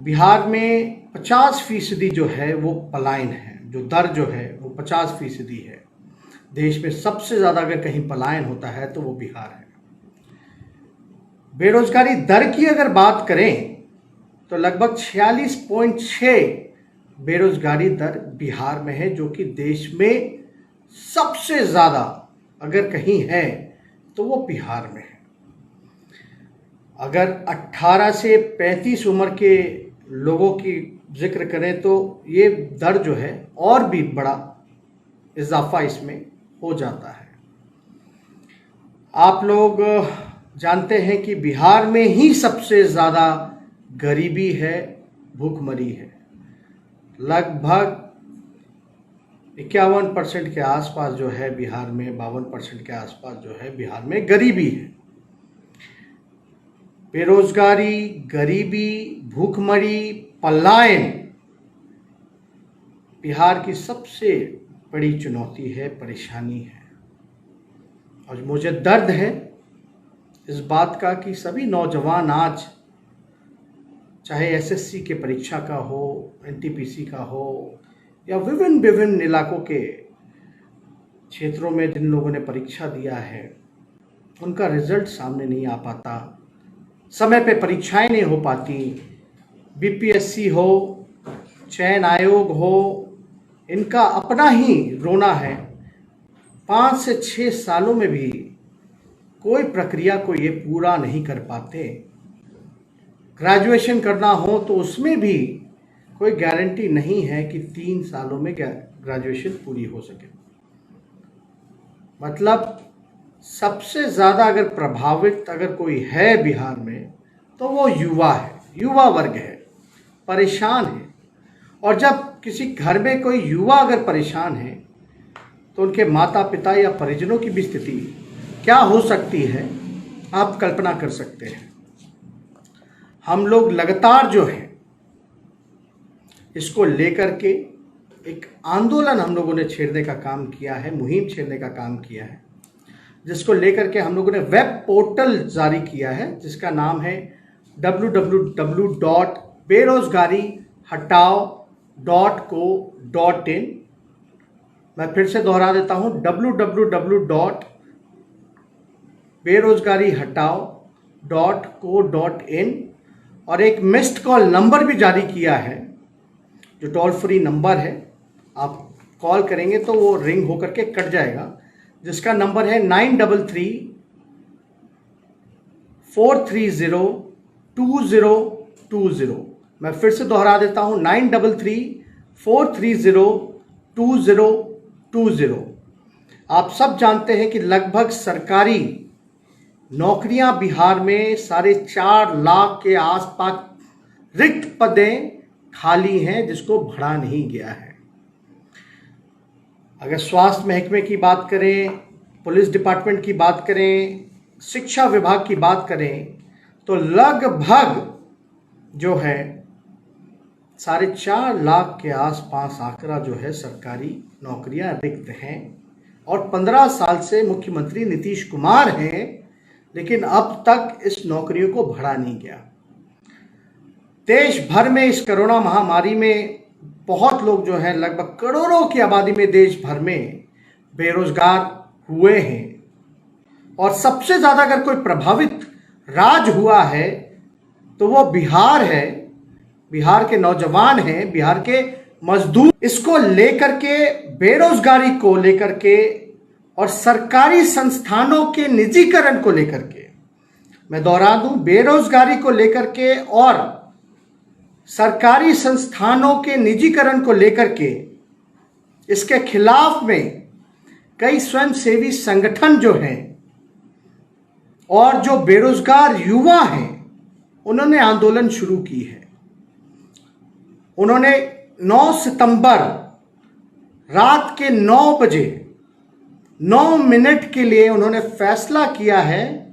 बिहार में 50% जो है वो पलायन है, जो दर जो है वो 50% है। देश में सबसे ज़्यादा अगर कहीं पलायन होता है तो वो बिहार है। बेरोजगारी दर की अगर बात करें तो लगभग 46.6 बेरोजगारी दर बिहार में है, जो कि देश में सबसे ज़्यादा अगर कहीं है तो वो बिहार में है। अगर 18 से 35 उम्र के लोगों की जिक्र करें तो ये दर जो है और भी बड़ा इजाफा इसमें हो जाता है। आप लोग जानते हैं कि बिहार में ही सबसे ज़्यादा गरीबी है, भूखमरी है। लगभग 51% के आसपास जो है बिहार में, 52% के आसपास जो है बिहार में गरीबी है। बेरोजगारी, गरीबी, भूखमरी, पलायन बिहार की सबसे बड़ी चुनौती है, परेशानी है। और मुझे दर्द है इस बात का कि सभी नौजवान आज, चाहे एसएससी के परीक्षा का हो, एनटीपीसी का हो, या विभिन्न इलाकों के क्षेत्रों में जिन लोगों ने परीक्षा दिया है, उनका रिजल्ट सामने नहीं आ पाता, समय पे परीक्षाएं नहीं हो पाती। बीपीएससी हो, चयन आयोग हो, इनका अपना ही रोना है। 5 से 6 सालों में भी कोई प्रक्रिया को ये पूरा नहीं कर पाते। ग्रेजुएशन करना हो तो उसमें भी कोई गारंटी नहीं है कि 3 सालों में ग्रेजुएशन पूरी हो सके। मतलब सबसे ज़्यादा अगर प्रभावित अगर कोई है बिहार में तो वो युवा है, युवा वर्ग है, परेशान है। और जब किसी घर में कोई युवा अगर परेशान है तो उनके माता पिता या परिजनों की भी स्थिति क्या हो सकती है, आप कल्पना कर सकते हैं। हम लोग लगातार जो है इसको लेकर के एक आंदोलन हम लोगों ने छेड़ने का काम किया है, मुहिम छेड़ने का काम किया है, जिसको लेकर के हम लोगों ने वेब पोर्टल जारी किया है, जिसका नाम है www.बेरोजगारीहटाओ.co.in। मैं फिर से दोहरा देता हूँ, www.बेरोजगारीहटाओ.co.in। और एक मिस्ड कॉल नंबर भी जारी किया है, जो टोल फ्री नंबर है। आप कॉल करेंगे तो वो रिंग होकर के कट जाएगा, जिसका नंबर है 9334302020। मैं फिर से दोहरा देता हूँ, 9334302020। आप सब जानते हैं कि लगभग सरकारी नौकरियां बिहार में 4.5 लाख के आसपास रिक्त पदें खाली हैं, जिसको भरा नहीं गया है। अगर स्वास्थ्य महकमे की बात करें, पुलिस डिपार्टमेंट की बात करें, शिक्षा विभाग की बात करें, तो लगभग जो है 4.5 लाख के आसपास आंकड़ा जो है सरकारी नौकरियां रिक्त हैं। और 15 साल से मुख्यमंत्री नीतीश कुमार हैं, लेकिन अब तक इस नौकरियों को भरा नहीं गया। देश भर में इस कोरोना महामारी में बहुत लोग जो हैं, लगभग करोड़ों की आबादी में देश भर में बेरोजगार हुए हैं। और सबसे ज़्यादा अगर कोई प्रभावित राज्य हुआ है तो वो बिहार है। बिहार के नौजवान हैं, बिहार के मजदूर इसको लेकर के, बेरोजगारी को लेकर के और सरकारी संस्थानों के निजीकरण को लेकर के, मैं दोहरा दूं, बेरोजगारी को लेकर के और सरकारी संस्थानों के निजीकरण को लेकर के, इसके खिलाफ में कई स्वयंसेवी संगठन जो हैं और जो बेरोजगार युवा हैं, उन्होंने आंदोलन शुरू की है। उन्होंने 9 सितंबर रात के 9 बजे 9 मिनट के लिए उन्होंने फैसला किया है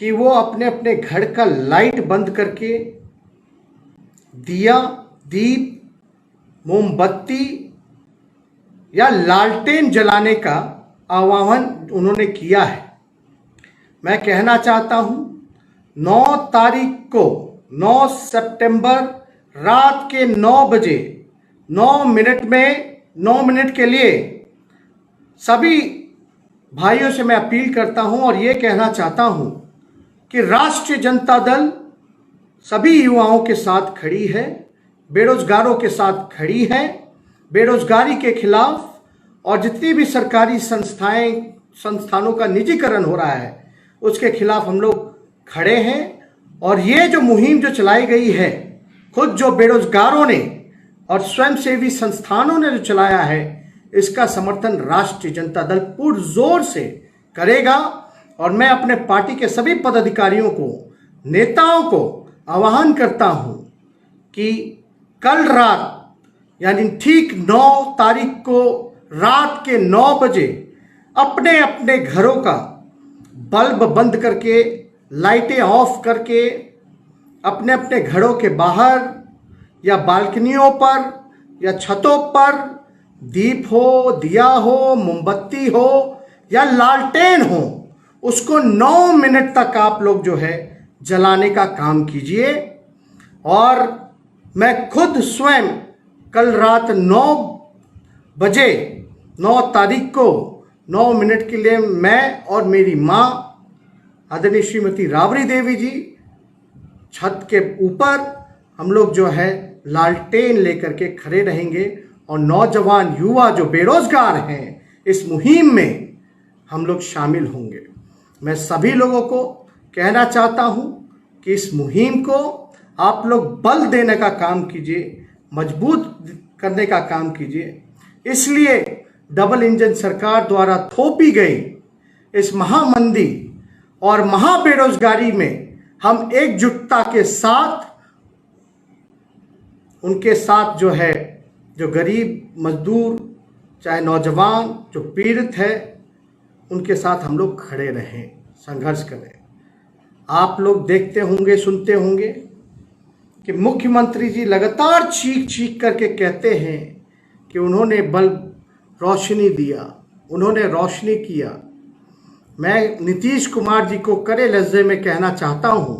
कि वो अपने अपने घर का लाइट बंद करके दिया, दीप, मोमबत्ती या लालटेन जलाने का आह्वान उन्होंने किया है। मैं कहना चाहता हूं, 9 तारीख को 9 सितंबर रात के 9 बजे 9 मिनट के लिए सभी भाइयों से मैं अपील करता हूं और ये कहना चाहता हूं कि राष्ट्रीय जनता दल सभी युवाओं के साथ खड़ी है, बेरोजगारों के साथ खड़ी है, बेरोजगारी के खिलाफ, और जितनी भी सरकारी संस्थानों का निजीकरण हो रहा है उसके खिलाफ हम लोग खड़े हैं। और ये जो मुहिम जो चलाई गई है, खुद जो बेरोजगारों ने और स्वयंसेवी संस्थानों ने जो चलाया है, इसका समर्थन राष्ट्रीय जनता दल पुरजोर से करेगा। और मैं अपने पार्टी के सभी पदाधिकारियों को, नेताओं को आह्वान करता हूं कि कल रात यानी ठीक 9 तारीख को रात के 9 बजे अपने अपने घरों का बल्ब बंद करके, लाइटें ऑफ करके, अपने अपने घरों के बाहर या बालकनियों पर या छतों पर दीप हो, दिया हो, मोमबत्ती हो या लालटेन हो, उसको 9 मिनट तक आप लोग जो है जलाने का काम कीजिए। और मैं खुद स्वयं कल रात 9 बजे 9 तारीख को 9 मिनट के लिए मैं और मेरी माँ आदरणीय श्रीमती राबड़ी देवी जी छत के ऊपर हम लोग जो है लालटेन लेकर के खड़े रहेंगे और नौजवान युवा जो बेरोजगार हैं इस मुहिम में हम लोग शामिल होंगे। मैं सभी लोगों को कहना चाहता हूं कि इस मुहिम को आप लोग बल देने का काम कीजिए, मजबूत करने का काम कीजिए। इसलिए डबल इंजन सरकार द्वारा थोपी गई इस महामंदी और महाबेरोजगारी में हम एकजुटता के साथ उनके साथ जो है, जो गरीब मजदूर चाहे नौजवान जो पीड़ित है, उनके साथ हम लोग खड़े रहें, संघर्ष करें। आप लोग देखते होंगे, सुनते होंगे कि मुख्यमंत्री जी लगातार चीख चीख करके कहते हैं कि उन्होंने बल्ब रोशनी दिया, उन्होंने रोशनी किया। मैं नीतीश कुमार जी को कड़े लहजे में कहना चाहता हूं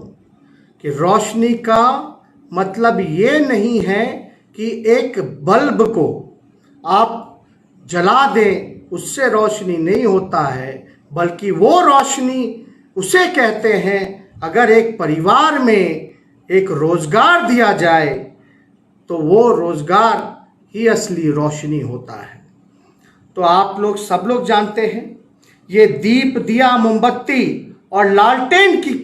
कि रोशनी का मतलब ये नहीं है कि एक बल्ब को आप जला दें, उससे रोशनी नहीं होता है, बल्कि वो रोशनी उसे कहते हैं अगर एक परिवार में एक रोजगार दिया जाए तो वो रोजगार ही असली रोशनी होता है। तो आप लोग सब लोग जानते हैं, ये दीप, दिया, मोमबत्ती और लालटेन की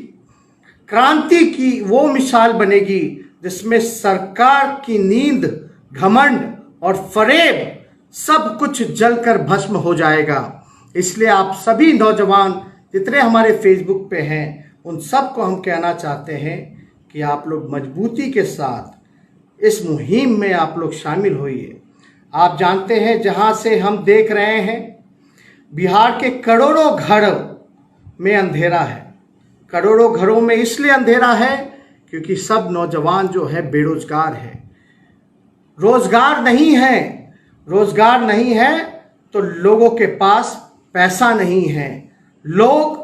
क्रांति की वो मिसाल बनेगी जिसमें सरकार की नींद, घमंड और फरेब सब कुछ जलकर भस्म हो जाएगा। इसलिए आप सभी नौजवान जितने हमारे फेसबुक पे हैं उन सबको हम कहना चाहते हैं कि आप लोग मजबूती के साथ इस मुहिम में आप लोग शामिल होइए। आप जानते हैं जहां से हम देख रहे हैं बिहार के करोड़ों घरों में अंधेरा है। करोड़ों घरों में इसलिए अंधेरा है क्योंकि सब नौजवान जो है बेरोजगार है, रोजगार नहीं है तो लोगों के पास पैसा नहीं है, लोग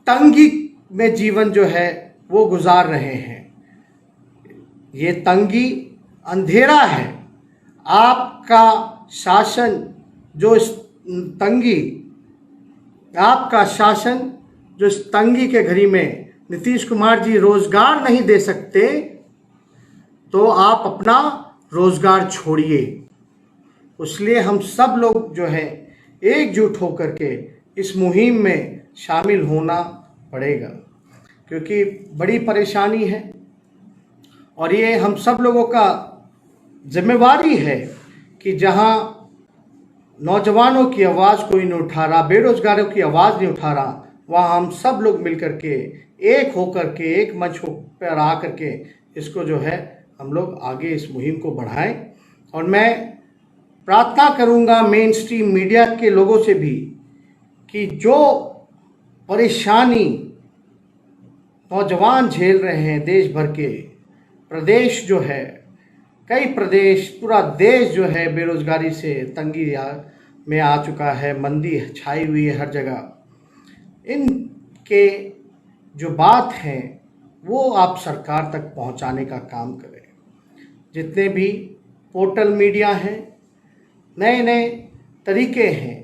तंगी में जीवन जो है वो गुजार रहे हैं। ये तंगी अंधेरा है। आपका शासन जो इस तंगी के घड़ी में नीतीश कुमार जी रोजगार नहीं दे सकते तो आप अपना रोजगार छोड़िए। इसलिए हम सब लोग जो है एकजुट होकर के इस मुहिम में शामिल होना पड़ेगा, क्योंकि बड़ी परेशानी है और ये हम सब लोगों का जिम्मेवारी है कि जहां नौजवानों की आवाज़ कोई नहीं उठा रहा, बेरोजगारों की आवाज़ नहीं उठा रहा, वहाँ हम सब लोग मिलकर के एक होकर के एक मंच पर आ करके इसको जो है हम लोग आगे इस मुहिम को बढ़ाएं। और मैं प्रार्थना करूंगा मेन स्ट्रीम मीडिया के लोगों से भी कि जो परेशानी नौजवान झेल रहे हैं देश भर के प्रदेश जो है, कई प्रदेश, पूरा देश जो है बेरोजगारी से तंगी में आ चुका है, मंदी छाई हुई है हर जगह। इनके जो बात है वो आप सरकार तक पहुंचाने का काम करें। जितने भी पोर्टल मीडिया हैं, नए नए तरीके हैं,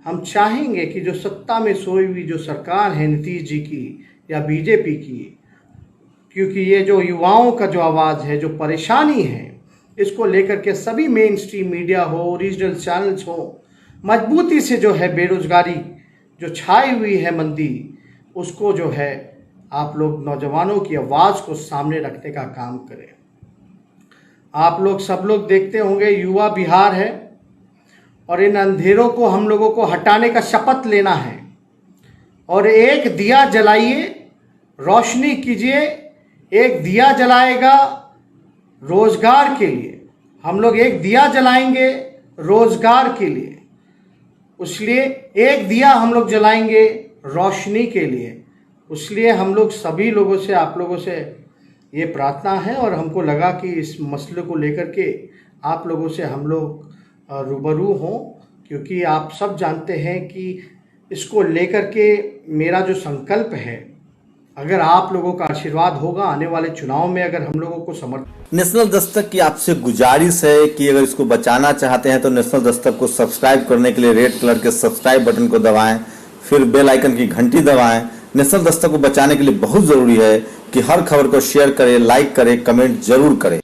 हम चाहेंगे कि जो सत्ता में सोई हुई जो सरकार है नीतीश जी की या बीजेपी की, क्योंकि ये जो युवाओं का जो आवाज़ है, जो परेशानी है, इसको लेकर के सभी मेन स्ट्रीम मीडिया हो, रीजनल चैनल्स हो, मजबूती से जो है बेरोजगारी जो छाई हुई है मंदी, उसको जो है आप लोग नौजवानों की आवाज़ को सामने रखने का काम करें। आप लोग सब लोग देखते होंगे युवा बिहार है और इन अंधेरों को हम लोगों को हटाने का शपथ लेना है और एक दिया जलाइए, रोशनी कीजिए। एक दिया जलाएगा रोजगार के लिए, हम लोग एक दिया जलाएंगे रोजगार के लिए, इसलिए एक दिया हम लोग जलाएंगे रोशनी के लिए। इसलिए हम लोग सभी लोगों से, आप लोगों से ये प्रार्थना है और हमको लगा कि इस मसले को लेकर के आप लोगों से हम लोग रूबरू हों, क्योंकि आप सब जानते हैं कि इसको लेकर के मेरा जो संकल्प है, अगर आप लोगों का आशीर्वाद होगा आने वाले चुनाव में, अगर हम लोगों को समर्थन। नेशनल दस्तक की आपसे गुजारिश है कि अगर इसको बचाना चाहते हैं तो नेशनल दस्तक को सब्सक्राइब करने के लिए रेड कलर के सब्सक्राइब बटन को दबाएं, फिर बेल आइकन की घंटी दबाएं। नेशनल दस्तक को बचाने के लिए बहुत जरूरी है कि हर खबर को शेयर करें, लाइक करें, कमेंट जरूर करें।